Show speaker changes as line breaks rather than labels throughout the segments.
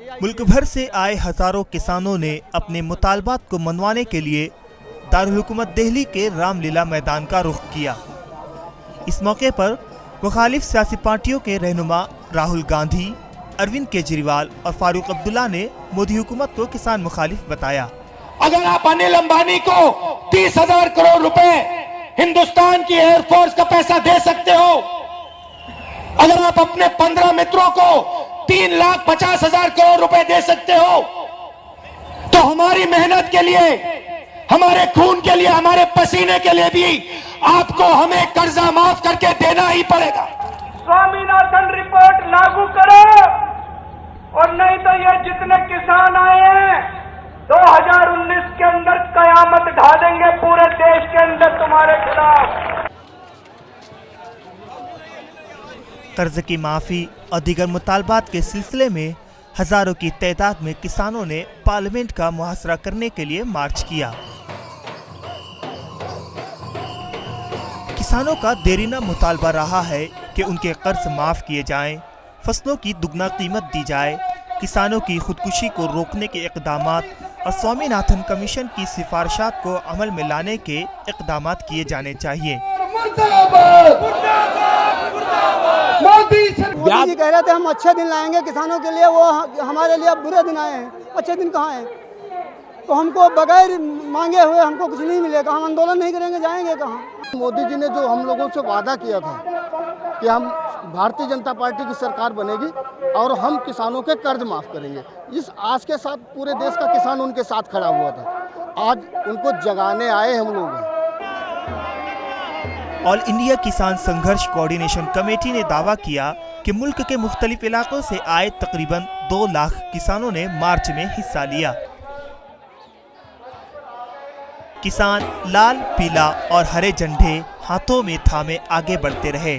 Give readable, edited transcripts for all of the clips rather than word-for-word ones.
मुल्क भर से आए हजारों किसानों ने अपने मुतालबात को मनवाने के लिए दारुल हुकूमत दिल्ली के रामलीला मैदान का रुख किया। इस मौके पर मुखालिफ सियासी पार्टियों के रहनुमा राहुल गांधी, अरविंद केजरीवाल और फारूक अब्दुल्ला ने मोदी हुकूमत को किसान मुखालिफ बताया।
अगर आप अनिल अंबानी को 30,000 करोड़ रुपए हिंदुस्तान की एयरफोर्स का पैसा दे सकते हो, अगर आप अपने 15 मित्रों को 3,50,000 करोड़ रुपए दे सकते हो, तो हमारी मेहनत के लिए, हमारे खून के लिए, हमारे पसीने के लिए भी आपको हमें कर्जा माफ करके देना ही पड़ेगा।
स्वामीनाथन रिपोर्ट लागू करो, और नहीं तो ये जितने किसान आए हैं 2019 के अंदर कयामत ढा देंगे पूरे देश के अंदर तुम्हारे खिलाफ।
कर्ज की माफी और दीगर मुतालबात के सिलसिले में हजारों की तादाद में किसानों ने पार्लियामेंट का मुहासरा करने के लिए मार्च किया। किसानों का देरीना मुतालबा रहा है कि उनके कर्ज माफ किए जाएं, फसलों की दुगना कीमत दी जाए, किसानों की खुदकुशी को रोकने के इक़दामात और स्वामीनाथन कमीशन की सिफारिशात को अमल में लाने के इक़दामात किए जाने चाहिए।
मोदी जी कह रहे थे हम अच्छे दिन लाएंगे किसानों के लिए, वो हमारे लिए अब बुरे दिन आए हैं। अच्छे दिन कहाँ हैं? तो हमको बगैर मांगे हुए हमको कुछ नहीं मिलेगा, हम आंदोलन नहीं करेंगे, जाएंगे कहाँ? मोदी जी ने जो हम लोगों से वादा किया था कि हम भारतीय जनता पार्टी की सरकार बनेगी और हम किसानों के कर्ज माफ करेंगे, इस आस के साथ पूरे देश का किसान उनके साथ खड़ा हुआ था। आज उनको जगाने आए हम लोग।
ऑल इंडिया किसान संघर्ष कोऑर्डिनेशन कमेटी ने दावा किया कि मुल्क के मुख्तलिफ इलाकों से आए तकरीबन 2 लाख किसानों ने मार्च में हिस्सा लिया। किसान लाल, पीला और हरे झंडे हाथों में थामे आगे बढ़ते रहे।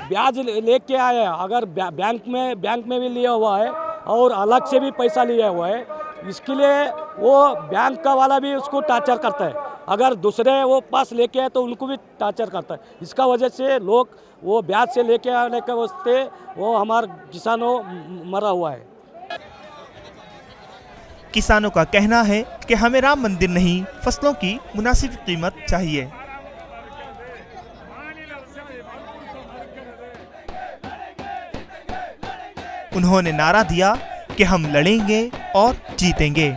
ब्याज लेके आए, अगर बैंक में भी लिया हुआ है और अलग से भी पैसा लिया हुआ है, इसके लिए वो बैंक का वाला भी उसको टार्चर करता है। अगर दूसरे वो पास लेके आए तो उनको भी टार्चर करता है। इसका वजह से लोग वो ब्याज से लेके आने के वास्ते वो हमारे किसानों मरा हुआ है।
किसानों का कहना है कि हमें राम मंदिर नहीं, फसलों की मुनासिब कीमत चाहिए। उन्होंने नारा दिया कि हम लड़ेंगे और जीतेंगे।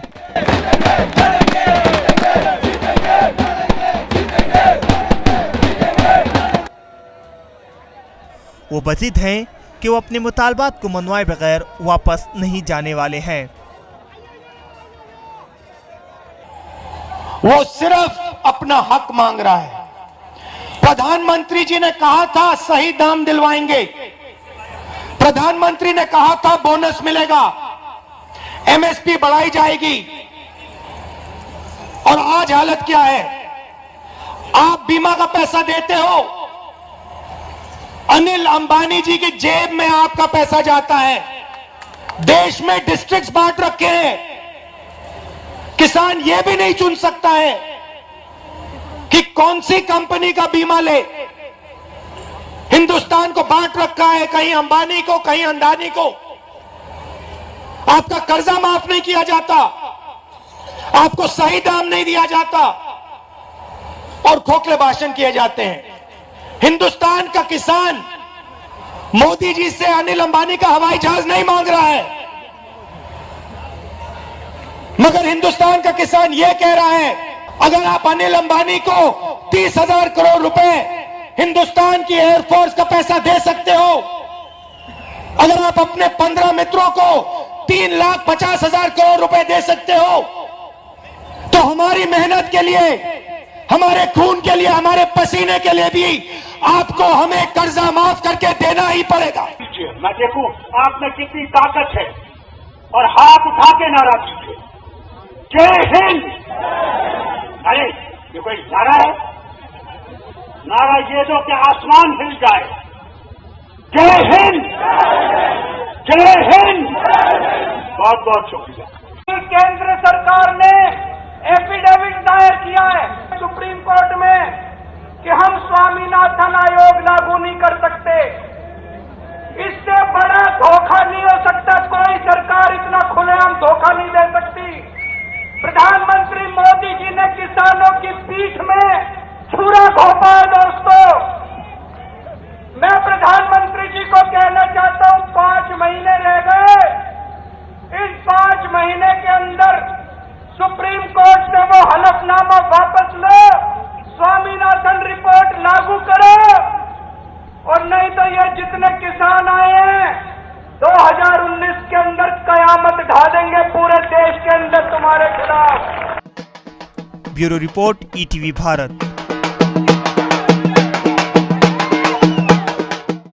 वो बजिद हैं कि वो अपने मुतालबात को मनवाए बगैर वापस नहीं जाने वाले हैं।
वो सिर्फ अपना हक मांग रहा है। प्रधानमंत्री जी ने कहा था सही दाम दिलवाएंगे, प्रधानमंत्री ने कहा था बोनस मिलेगा, एमएसपी बढ़ाई जाएगी, और आज हालत क्या है? आप बीमा का पैसा देते हो, अनिल अंबानी जी की जेब में आपका पैसा जाता है। देश में डिस्ट्रिक्ट्स बांट रखे हैं, किसान यह भी नहीं चुन सकता है कि कौन सी कंपनी का बीमा ले। हिंदुस्तान को बांट रखा है, कहीं अंबानी को, कहीं अंडानी को। आपका कर्जा माफ नहीं किया जाता, आपको सही दाम नहीं दिया जाता, और खोखले भाषण किए जाते हैं। हिंदुस्तान का किसान मोदी जी से अनिल अंबानी का हवाई जहाज नहीं मांग रहा है, मगर हिंदुस्तान का किसान यह कह रहा है अगर आप अनिल अंबानी को 30,000 करोड़ रुपए हिंदुस्तान की एयरफोर्स का पैसा दे सकते हो, अगर आप अपने 15 मित्रों को 3,50,000 करोड़ रुपए दे सकते हो, तो हमारी मेहनत के लिए, हमारे खून के लिए, हमारे पसीने के लिए भी आपको हमें कर्जा माफ करके देना ही पड़ेगा।
मैं देखूं आप में कितनी ताकत है, और हाथ उठा के नारा कीजिए, जय हिंद। अरे ये कोई नारा है? नारा ये दो कि आसमान हिल जाए, जय हिंद, जय हिंद। बहुत बहुत शुक्रिया। केंद्र सरकार ने एफिडेविट दायर किया है सुप्रीम कोर्ट में कि हम स्वामीनाथन आयोग लागू नहीं कर की पीठ में छुरा घोंपा है। दोस्तों, मैं प्रधानमंत्री जी को कहना चाहता हूं, 5 महीने रह गए। इस 5 महीने के अंदर सुप्रीम कोर्ट से वो हलफनामा वापस लो, स्वामीनाथन रिपोर्ट लागू करो, और नहीं तो ये जितने किसान आए हैं 2019 के अंदर कयामत ढा देंगे पूरे देश के अंदर तुम्हारे खिलाफ।
Bureau report, ETV Bharat.